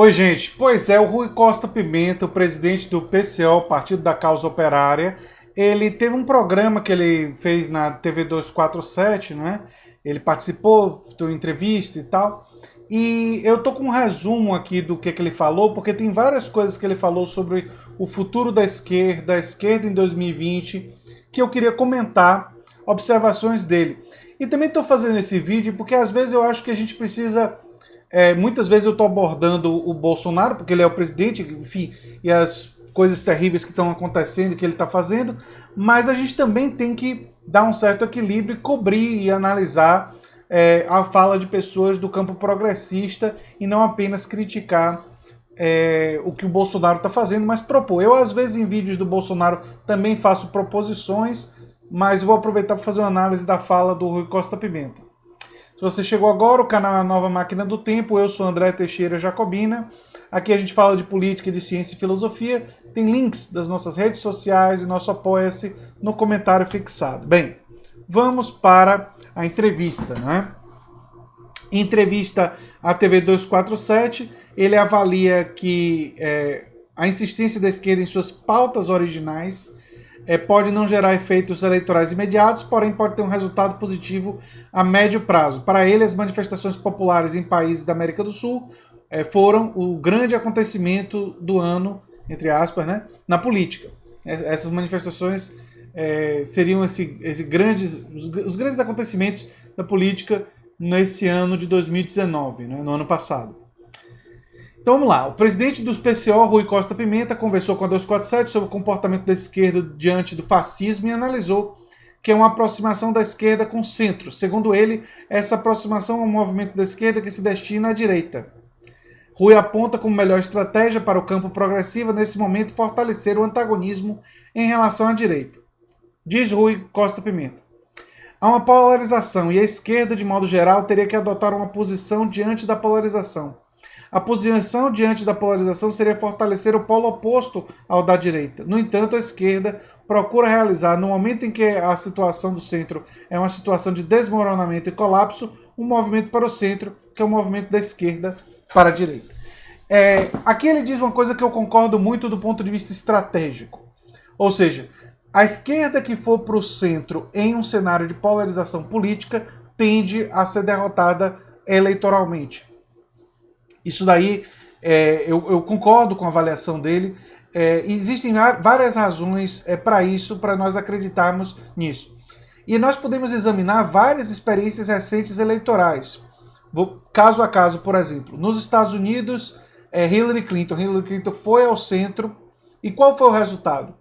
Oi, gente. Pois é, o Rui Costa Pimenta, o presidente do PCO, Partido da Causa Operária, ele teve um programa que ele fez na TV 247, né? Ele participou, deu entrevista e tal. E eu tô com um resumo aqui do que ele falou, porque tem várias coisas que ele falou sobre o futuro da esquerda, a esquerda em 2020, que eu queria comentar, observações dele. E também estou fazendo esse vídeo porque às vezes eu acho que a gente precisa muitas vezes eu estou abordando o Bolsonaro, porque ele é o presidente, enfim, e as coisas terríveis que estão acontecendo, que ele está fazendo, mas a gente também tem que dar um certo equilíbrio e cobrir e analisar a fala de pessoas do campo progressista e não apenas criticar o que o Bolsonaro está fazendo, mas propor. Eu, às vezes, em vídeos do Bolsonaro também faço proposições, mas vou aproveitar para fazer uma análise da fala do Rui Costa Pimenta. Se você chegou agora, o canal é a Nova Máquina do Tempo, eu sou André Teixeira Jacobina. Aqui a gente fala de política, de ciência e filosofia. Tem links das nossas redes sociais e nosso Apoia-se no comentário fixado. Bem, vamos para a entrevista, né? Em entrevista à TV 247, ele avalia que a insistência da esquerda em suas pautas originais pode não gerar efeitos eleitorais imediatos, porém pode ter um resultado positivo a médio prazo. Para ele, as manifestações populares em países da América do Sul foram o grande acontecimento do ano, entre aspas, né, na política. Essas manifestações seriam os grandes acontecimentos da política nesse ano de 2019, né, no ano passado. Então vamos lá, o presidente do PCO, Rui Costa Pimenta, conversou com a 247 sobre o comportamento da esquerda diante do fascismo e analisou que é uma aproximação da esquerda com o centro. Segundo ele, essa aproximação é um movimento da esquerda que se destina à direita. Rui aponta como melhor estratégia para o campo progressista, nesse momento, fortalecer o antagonismo em relação à direita. Diz Rui Costa Pimenta. Há uma polarização e a esquerda, de modo geral, teria que adotar uma posição diante da polarização. A posição diante da polarização seria fortalecer o polo oposto ao da direita. No entanto, a esquerda procura realizar, no momento em que a situação do centro é uma situação de desmoronamento e colapso, um movimento para o centro, que é o movimento da esquerda para a direita. Aqui ele diz uma coisa que eu concordo muito do ponto de vista estratégico. Ou seja, a esquerda que for para o centro em um cenário de polarização política tende a ser derrotada eleitoralmente. Isso daí, eu concordo com a avaliação dele. Existem várias razões para isso, para nós acreditarmos nisso. E nós podemos examinar várias experiências recentes eleitorais. Caso a caso, por exemplo, nos Estados Unidos, Hillary Clinton foi ao centro, e qual foi o resultado?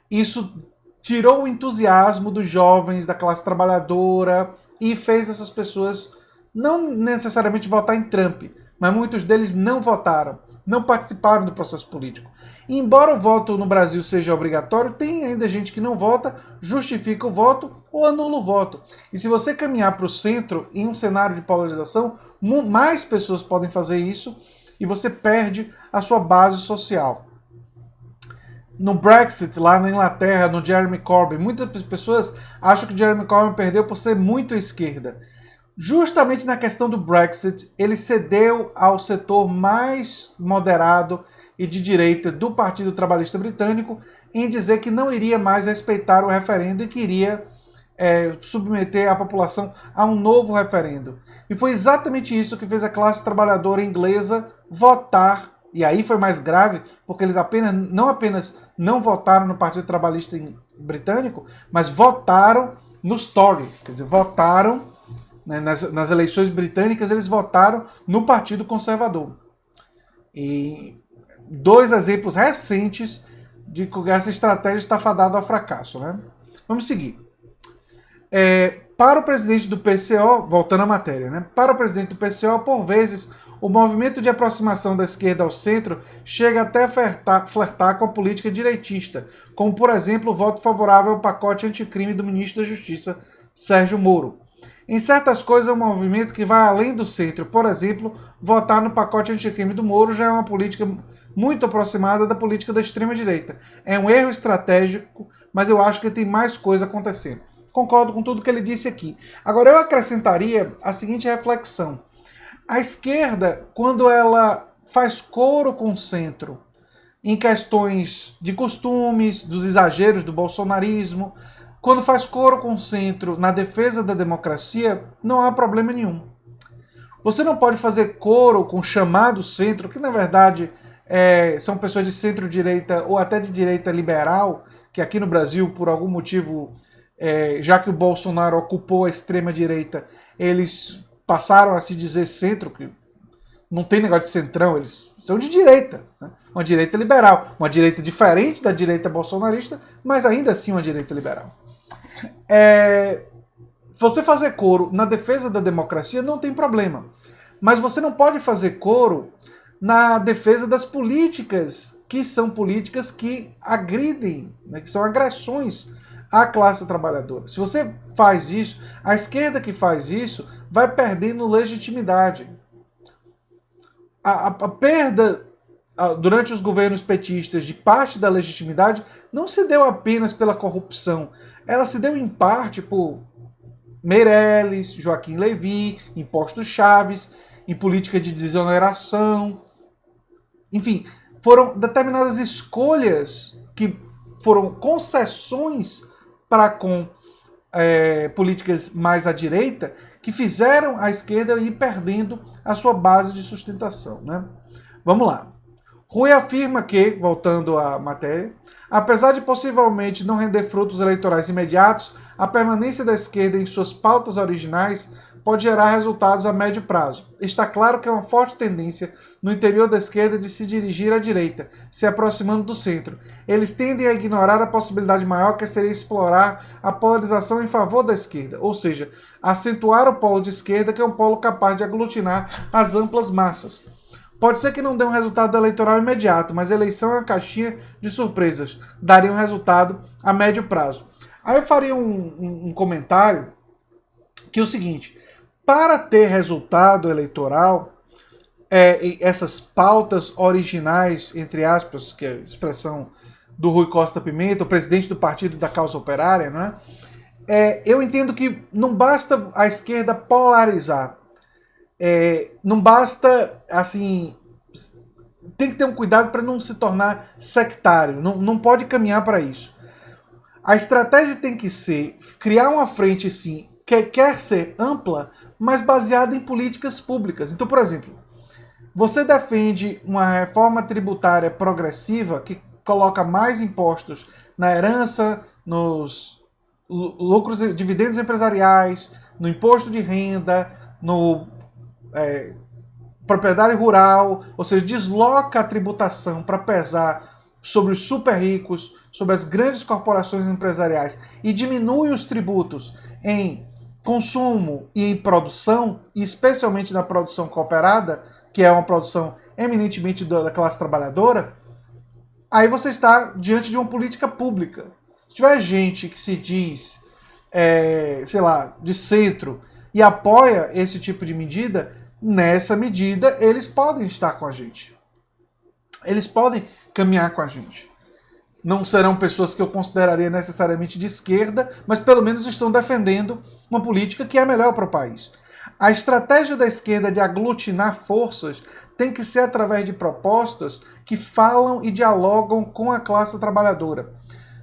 Isso tirou o entusiasmo dos jovens, da classe trabalhadora, e fez essas pessoas não necessariamente votar em Trump, mas muitos deles não votaram, não participaram do processo político. E embora o voto no Brasil seja obrigatório, tem ainda gente que não vota, justifica o voto ou anula o voto. E se você caminhar para o centro, em um cenário de polarização, mais pessoas podem fazer isso e você perde a sua base social. No Brexit, lá na Inglaterra, no Jeremy Corbyn, muitas pessoas acham que o Jeremy Corbyn perdeu por ser muito à esquerda. Justamente na questão do Brexit, ele cedeu ao setor mais moderado e de direita do Partido Trabalhista Britânico em dizer que não iria mais respeitar o referendo e que iria submeter a população a um novo referendo. E foi exatamente isso que fez a classe trabalhadora inglesa votar, e aí foi mais grave, porque eles não apenas não votaram no Partido Trabalhista Britânico, mas votaram nos Tory, quer dizer, votaram nas eleições britânicas, eles votaram no Partido Conservador. E dois exemplos recentes de que essa estratégia está fadada ao fracasso, né? Vamos seguir. Para o presidente do PCO, voltando à matéria, né? Para o presidente do PCO, por vezes, o movimento de aproximação da esquerda ao centro chega até a flertar com a política direitista, como, por exemplo, o voto favorável ao pacote anticrime do ministro da Justiça, Sérgio Moro. Em certas coisas, é um movimento que vai além do centro. Por exemplo, votar no pacote anticrime do Moro já é uma política muito aproximada da política da extrema-direita. É um erro estratégico, mas eu acho que tem mais coisa acontecendo. Concordo com tudo que ele disse aqui. Agora, eu acrescentaria a seguinte reflexão. A esquerda, quando ela faz coro com o centro em questões de costumes, dos exageros do bolsonarismo, quando faz coro com o centro na defesa da democracia, não há problema nenhum. Você não pode fazer coro com o chamado centro, que na verdade são pessoas de centro-direita ou até de direita liberal, que aqui no Brasil, por algum motivo, já que o Bolsonaro ocupou a extrema-direita, eles passaram a se dizer centro, que não tem negócio de centrão, eles são de direita, né? Uma direita liberal, uma direita diferente da direita bolsonarista, mas ainda assim uma direita liberal. Você fazer coro na defesa da democracia não tem problema, mas você não pode fazer coro na defesa das políticas que agridem, né, que são agressões à classe trabalhadora. Se você faz isso, a esquerda que faz isso vai perdendo legitimidade. A perda durante os governos petistas de parte da legitimidade não se deu apenas pela corrupção, ela se deu em parte por Meirelles, Joaquim Levy, impostos Chaves, em política de desoneração. Enfim, foram determinadas escolhas que foram concessões para com políticas mais à direita que fizeram a esquerda ir perdendo a sua base de sustentação, né? Vamos lá. Rui afirma que, voltando à matéria, apesar de possivelmente não render frutos eleitorais imediatos, a permanência da esquerda em suas pautas originais pode gerar resultados a médio prazo. Está claro que é uma forte tendência no interior da esquerda de se dirigir à direita, se aproximando do centro. Eles tendem a ignorar a possibilidade maior que seria explorar a polarização em favor da esquerda, ou seja, acentuar o polo de esquerda, que é um polo capaz de aglutinar as amplas massas. Pode ser que não dê um resultado eleitoral imediato, mas a eleição é uma caixinha de surpresas. Daria um resultado a médio prazo. Aí eu faria um comentário que é o seguinte: para ter resultado eleitoral, essas pautas originais, entre aspas, que é a expressão do Rui Costa Pimenta, o presidente do Partido da Causa Operária, não é? Eu entendo que não basta a esquerda polarizar. Não basta, assim, tem que ter um cuidado para não se tornar sectário, não pode caminhar para isso. A estratégia tem que ser criar uma frente, sim, que quer ser ampla, mas baseada em políticas públicas. Então, por exemplo, você defende uma reforma tributária progressiva que coloca mais impostos na herança, nos lucros e dividendos empresariais, no imposto de renda, no propriedade rural, ou seja, desloca a tributação para pesar sobre os super ricos, sobre as grandes corporações empresariais e diminui os tributos em consumo e em produção, e especialmente na produção cooperada, que é uma produção eminentemente da classe trabalhadora, aí você está diante de uma política pública. Se tiver gente que se diz, sei lá, de centro e apoia esse tipo de medida, nessa medida eles podem estar com a gente. Eles podem caminhar com a gente. Não serão pessoas que eu consideraria necessariamente de esquerda, mas pelo menos estão defendendo uma política que é melhor para o país. A estratégia da esquerda de aglutinar forças tem que ser através de propostas que falam e dialogam com a classe trabalhadora.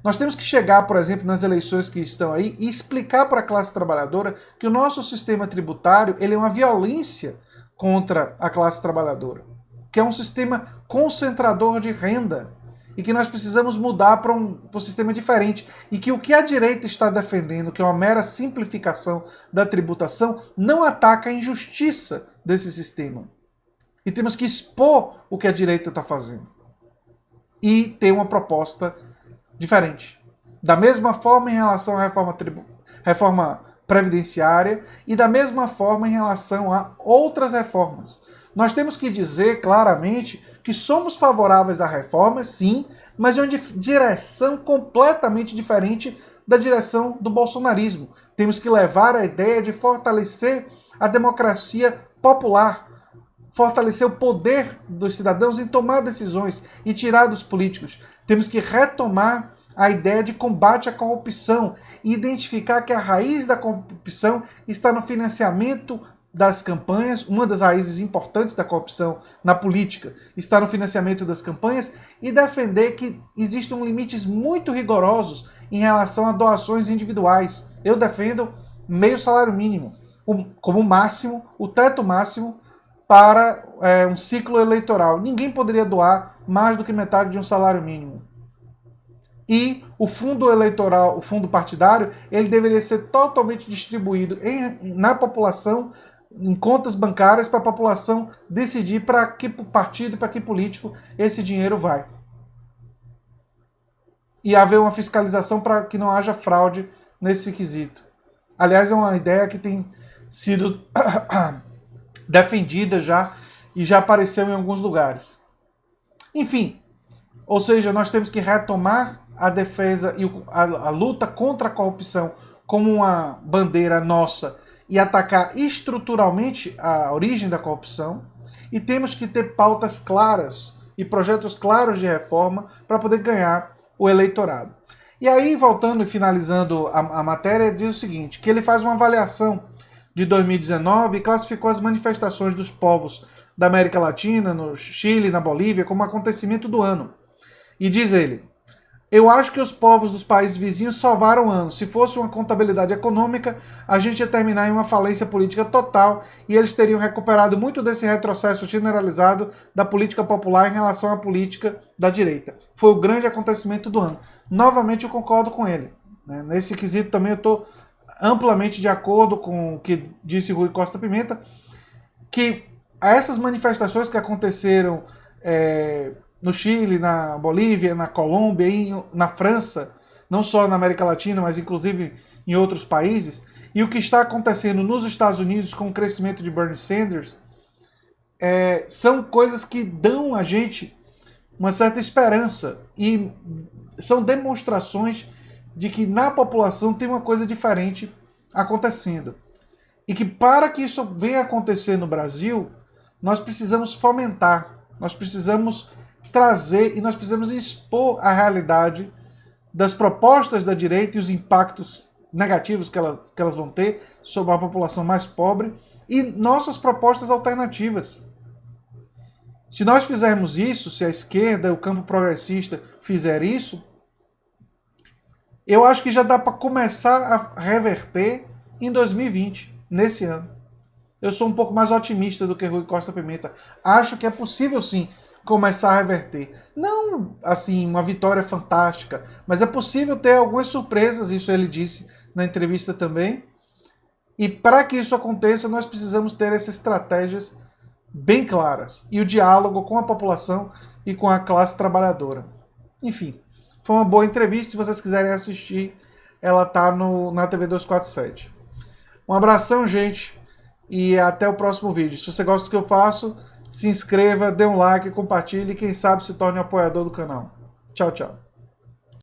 Nós temos que chegar, por exemplo, nas eleições que estão aí e explicar para a classe trabalhadora que o nosso sistema tributário ele é uma violência contra a classe trabalhadora, que é um sistema concentrador de renda e que nós precisamos mudar para um sistema diferente e que o que a direita está defendendo, que é uma mera simplificação da tributação, não ataca a injustiça desse sistema. E temos que expor o que a direita está fazendo e ter uma proposta diferente. Da mesma forma em relação à reforma previdenciária e da mesma forma em relação a outras reformas. Nós temos que dizer claramente que somos favoráveis à reforma, sim, mas em uma direção completamente diferente da direção do bolsonarismo. Temos que levar a ideia de fortalecer a democracia popular, fortalecer o poder dos cidadãos em tomar decisões e tirar dos políticos. Temos que retomar a ideia de combate à corrupção e identificar que a raiz da corrupção está no financiamento das campanhas, uma das raízes importantes da corrupção na política está no financiamento das campanhas, e defender que existem limites muito rigorosos em relação a doações individuais. Eu defendo meio salário mínimo como máximo, o teto máximo para um ciclo eleitoral. Ninguém poderia doar mais do que metade de um salário mínimo. E o fundo eleitoral, o fundo partidário, ele deveria ser totalmente distribuído na população, em contas bancárias, para a população decidir para que partido, para que político esse dinheiro vai. E haver uma fiscalização para que não haja fraude nesse quesito. Aliás, é uma ideia que tem sido defendida já e já apareceu em alguns lugares. Enfim, ou seja, nós temos que retomar a defesa e a luta contra a corrupção como uma bandeira nossa e atacar estruturalmente a origem da corrupção, e temos que ter pautas claras e projetos claros de reforma para poder ganhar o eleitorado. E aí, voltando e finalizando a matéria, diz o seguinte, que ele faz uma avaliação de 2019 e classificou as manifestações dos povos da América Latina, no Chile, na Bolívia, como acontecimento do ano. E diz ele: eu acho que os povos dos países vizinhos salvaram o ano. Se fosse uma contabilidade econômica, a gente ia terminar em uma falência política total e eles teriam recuperado muito desse retrocesso generalizado da política popular em relação à política da direita. Foi o grande acontecimento do ano. Novamente eu concordo com ele. Nesse quesito também eu estou amplamente de acordo com o que disse Rui Costa Pimenta, que essas manifestações que aconteceram no Chile, na Bolívia, na Colômbia e na França, não só na América Latina, mas inclusive em outros países, e o que está acontecendo nos Estados Unidos com o crescimento de Bernie Sanders, são coisas que dão a gente uma certa esperança e são demonstrações de que na população tem uma coisa diferente acontecendo. E que para que isso venha acontecer no Brasil, nós precisamos fomentar, nós precisamos trazer e nós precisamos expor a realidade das propostas da direita e os impactos negativos que elas vão ter sobre a população mais pobre e nossas propostas alternativas. Se nós fizermos isso, se a esquerda, o campo progressista fizer isso, eu acho que já dá para começar a reverter em 2020, nesse ano. Eu sou um pouco mais otimista do que Rui Costa Pimenta. Acho que é possível sim começar a reverter. Não, assim, uma vitória fantástica, mas é possível ter algumas surpresas, isso ele disse na entrevista também. E para que isso aconteça, nós precisamos ter essas estratégias bem claras. E o diálogo com a população e com a classe trabalhadora. Enfim, foi uma boa entrevista. Se vocês quiserem assistir, ela está na TV 247. Um abração, gente, e até o próximo vídeo. Se você gosta do que eu faço, se inscreva, dê um like, compartilhe e quem sabe se torne um apoiador do canal. Tchau, tchau.